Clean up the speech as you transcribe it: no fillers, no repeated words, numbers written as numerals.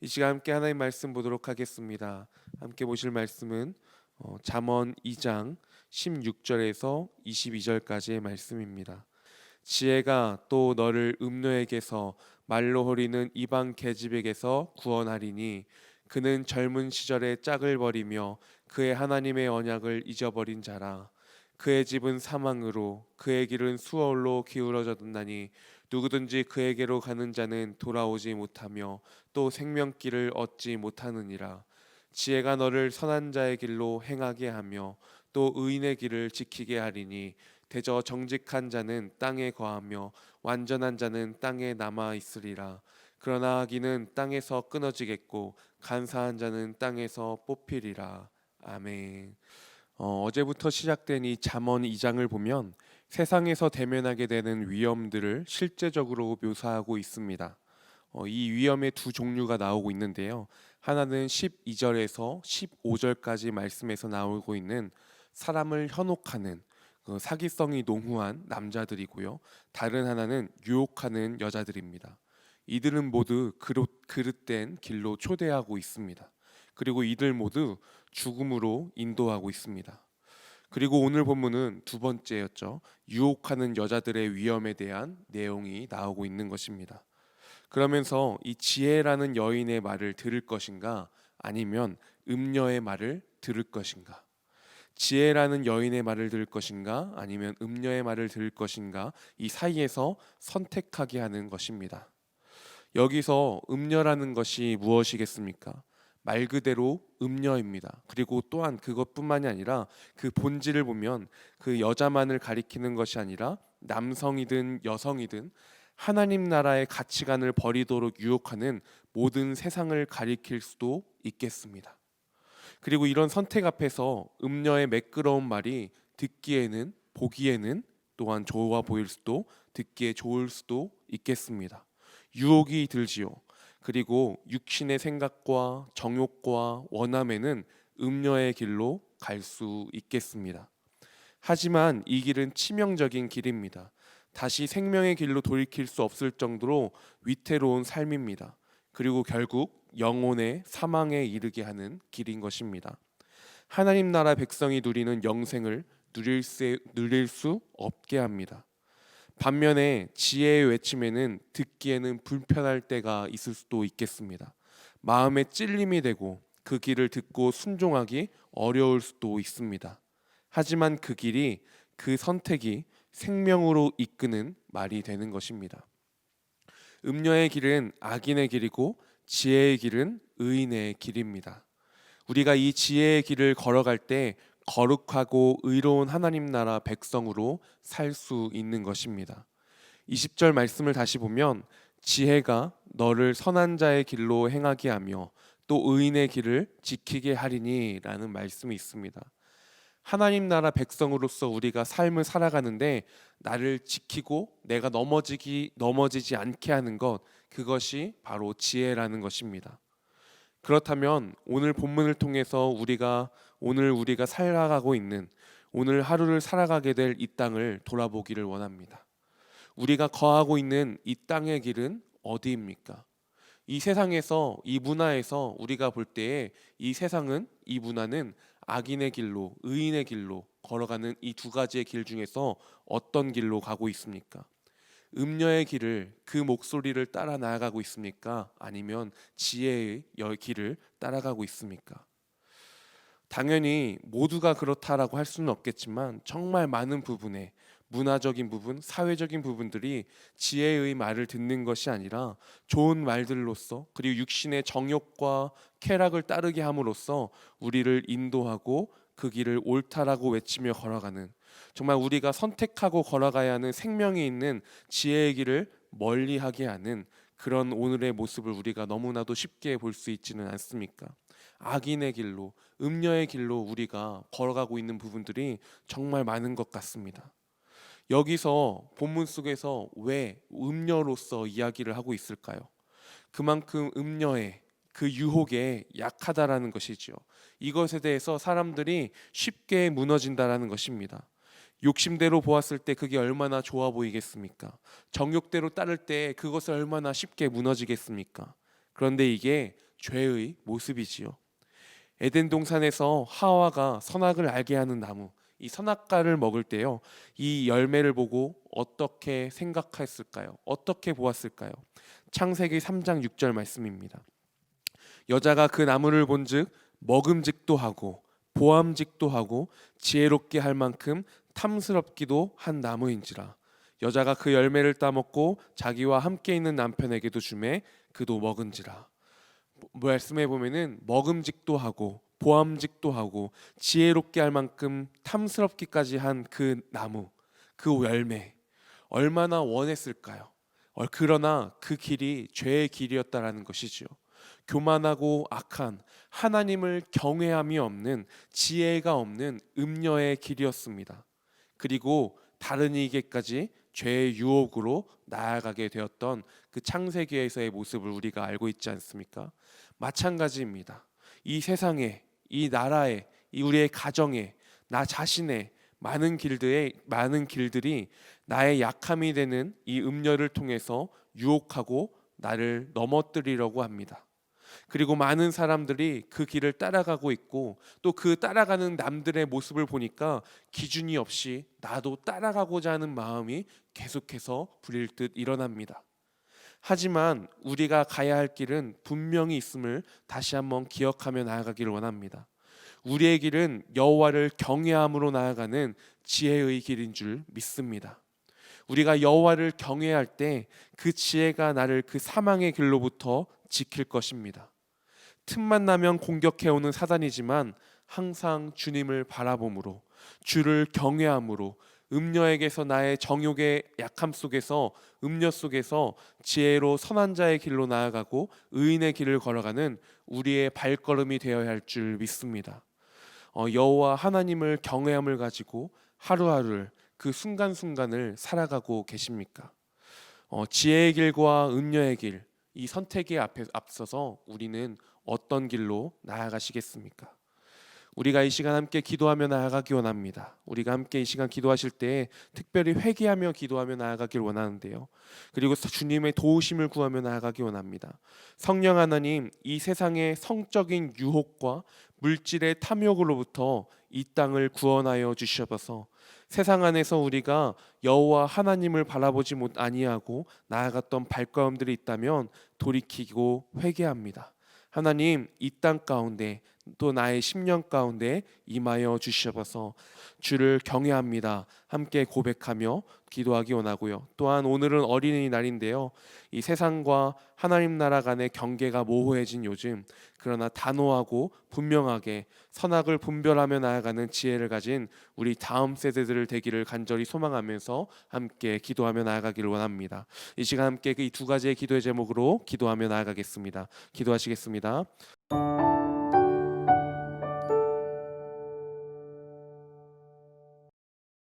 이 시간 함께 하나님 말씀 보도록 하겠습니다. 함께 보실 말씀은 잠언 2장 16절에서 22절까지의 말씀입니다. 지혜가 또 너를 음녀에게서 말로 허리는 이방 계집에게서 구원하리니 그는 젊은 시절에 짝을 버리며 그의 하나님의 언약을 잊어버린 자라. 그의 집은 사망으로 그의 길은 수월로 기울어졌나니 누구든지 그에게로 가는 자는 돌아오지 못하며 또 생명길을 얻지 못하느니라. 지혜가 너를 선한 자의 길로 행하게 하며 또 의인의 길을 지키게 하리니 대저 정직한 자는 땅에 거하며 완전한 자는 땅에 남아 있으리라. 그러나 악인은 땅에서 끊어지겠고 간사한 자는 땅에서 뽑히리라. 아멘. 어제부터 시작된 이 잠언 2장을 보면 세상에서 대면하게 되는 위험들을 실제적으로 묘사하고 있습니다. 이 위험의 두 종류가 나오고 있는데요. 하나는 12절에서 15절까지 말씀에서 나오고 있는 사람을 현혹하는 사기성이 농후한 남자들이고요. 다른 하나는 유혹하는 여자들입니다. 이들은 모두 그릇된 길로 초대하고 있습니다. 그리고 이들 모두 죽음으로 인도하고 있습니다. 그리고 오늘 본문은 두 번째였죠. 유혹하는 여자들의 위험에 대한 내용이 나오고 있는 것입니다. 그러면서 이 지혜라는 여인의 말을 들을 것인가 아니면 음녀의 말을 들을 것인가, 지혜라는 여인의 말을 들을 것인가 아니면 음녀의 말을 들을 것인가, 이 사이에서 선택하게 하는 것입니다. 여기서 음녀라는 것이 무엇이겠습니까? 말 그대로 음녀입니다. 그리고 또한 그것뿐만이 아니라 그 본질을 보면 그 여자만을 가리키는 것이 아니라 남성이든 여성이든 하나님 나라의 가치관을 버리도록 유혹하는 모든 세상을 가리킬 수도 있겠습니다. 그리고 이런 선택 앞에서 음녀의 매끄러운 말이 듣기에는 보기에는 또한 좋아 보일 수도 듣기에 좋을 수도 있겠습니다. 유혹이 들지요. 그리고 육신의 생각과 정욕과 원함에는 음녀의 길로 갈 수 있겠습니다. 하지만 이 길은 치명적인 길입니다. 다시 생명의 길로 돌이킬 수 없을 정도로 위태로운 삶입니다. 그리고 결국 영혼의 사망에 이르게 하는 길인 것입니다. 하나님 나라 백성이 누리는 영생을 누릴 수 없게 합니다. 반면에 지혜의 외침에는 듣기에는 불편할 때가 있을 수도 있겠습니다. 마음에 찔림이 되고 그 길을 듣고 순종하기 어려울 수도 있습니다. 하지만 그 길이, 그 선택이 생명으로 이끄는 말이 되는 것입니다. 음녀의 길은 악인의 길이고 지혜의 길은 의인의 길입니다. 우리가 이 지혜의 길을 걸어갈 때 거룩하고 의로운 하나님 나라 백성으로 살 수 있는 것입니다. 20절 말씀을 다시 보면 지혜가 너를 선한 자의 길로 행하게 하며 또 의인의 길을 지키게 하리니 라는 말씀이 있습니다. 하나님 나라 백성으로서 우리가 삶을 살아가는데 나를 지키고 내가 넘어지지 않게 하는 것, 그것이 바로 지혜라는 것입니다. 그렇다면 오늘 본문을 통해서 우리가 살아가고 있는, 오늘 하루를 살아가게 될 이 땅을 돌아보기를 원합니다. 우리가 거하고 있는 이 땅의 길은 어디입니까? 이 세상에서, 이 문화에서 우리가 볼 때에 이 세상은, 이 문화는 악인의 길로 의인의 길로 걸어가는 이 두 가지의 길 중에서 어떤 길로 가고 있습니까? 음녀의 길을, 그 목소리를 따라 나아가고 있습니까? 아니면 지혜의 길을 따라가고 있습니까? 당연히 모두가 그렇다라고 할 수는 없겠지만 정말 많은 부분에, 문화적인 부분, 사회적인 부분들이 지혜의 말을 듣는 것이 아니라 좋은 말들로서, 그리고 육신의 정욕과 쾌락을 따르게 함으로써 우리를 인도하고 그 길을 옳다라고 외치며 걸어가는, 정말 우리가 선택하고 걸어가야 하는 생명이 있는 지혜의 길을 멀리하게 하는 그런 오늘의 모습을 우리가 너무나도 쉽게 볼 수 있지는 않습니까? 악인의 길로, 음녀의 길로 우리가 걸어가고 있는 부분들이 정말 많은 것 같습니다. 여기서 본문 속에서 왜 음녀로서 이야기를 하고 있을까요? 그만큼 음녀의 그 유혹에 약하다라는 것이죠. 이것에 대해서 사람들이 쉽게 무너진다라는 것입니다. 욕심대로 보았을 때 그게 얼마나 좋아 보이겠습니까? 정욕대로 따를 때 그것을 얼마나 쉽게 무너지겠습니까? 그런데 이게 죄의 모습이지요. 에덴 동산에서 하와가 선악을 알게 하는 나무, 이 선악과를 먹을 때요, 이 열매를 보고 어떻게 생각했을까요? 어떻게 보았을까요? 창세기 3장 6절 말씀입니다. 여자가 그 나무를 본즉 먹음직도 하고 보암직도 하고 지혜롭게 할 만큼 탐스럽기도 한 나무인지라. 여자가 그 열매를 따먹고 자기와 함께 있는 남편에게도 주매 그도 먹은지라. 말씀해 보면은 먹음직도 하고 보암직도 하고 지혜롭게 할 만큼 탐스럽기까지 한 그 나무, 그 열매 얼마나 원했을까요? 그러나 그 길이 죄의 길이었다라는 것이지요. 교만하고 악한, 하나님을 경외함이 없는, 지혜가 없는 음녀의 길이었습니다. 그리고 다른 이에게까지 죄의 유혹으로 나아가게 되었던 그 창세기에서의 모습을 우리가 알고 있지 않습니까? 마찬가지입니다. 이 세상에, 이 나라에, 이 우리의 가정에, 나 자신의 많은 길들이 나의 약함이 되는 이 음녀를 통해서 유혹하고 나를 넘어뜨리려고 합니다. 그리고 많은 사람들이 그 길을 따라가고 있고 또 그 따라가는 남들의 모습을 보니까 기준이 없이 나도 따라가고자 하는 마음이 계속해서 불일듯 일어납니다. 하지만 우리가 가야 할 길은 분명히 있음을 다시 한번 기억하며 나아가기를 원합니다. 우리의 길은 여호와를 경외함으로 나아가는 지혜의 길인 줄 믿습니다. 우리가 여호와를 경외할 때 그 지혜가 나를 그 사망의 길로부터 지킬 것입니다. 틈만 나면 공격해오는 사단이지만 항상 주님을 바라봄으로, 주를 경외함으로, 음녀에게서 나의 정욕의 약함 속에서, 음녀 속에서 지혜로 선한 자의 길로 나아가고 의인의 길을 걸어가는 우리의 발걸음이 되어야 할 줄 믿습니다. 여호와 하나님을 경외함을 가지고 하루하루를, 그 순간순간을 살아가고 계십니까? 지혜의 길과 음녀의 길, 이 선택에 앞서서 우리는 어떤 길로 나아가시겠습니까? 우리가 이 시간 함께 기도하며 나아가기 원합니다. 우리가 함께 이 시간 기도하실 때 특별히 회개하며 기도하며 나아가길 원하는데요. 그리고 주님의 도우심을 구하며 나아가기 원합니다. 성령 하나님, 이 세상의 성적인 유혹과 물질의 탐욕으로부터 이 땅을 구원하여 주셔서 세상 안에서 우리가 여호와 하나님을 바라보지 아니하고 나아갔던 발걸음들이 있다면 돌이키고 회개합니다. 하나님, 이 땅 가운데 또 나의 심령 가운데 임하여 주셔서 주를 경외합니다. 함께 고백하며 기도하기 원하고요. 또한 오늘은 어린이날인데요. 이 세상과 하나님 나라 간의 경계가 모호해진 요즘, 그러나 단호하고 분명하게 선악을 분별하며 나아가는 지혜를 가진 우리 다음 세대들 되기를 간절히 소망하면서 함께 기도하며 나아가기를 원합니다. 이 시간 함께 이 두 가지의 기도의 제목으로 기도하며 나아가겠습니다. 기도하시겠습니다.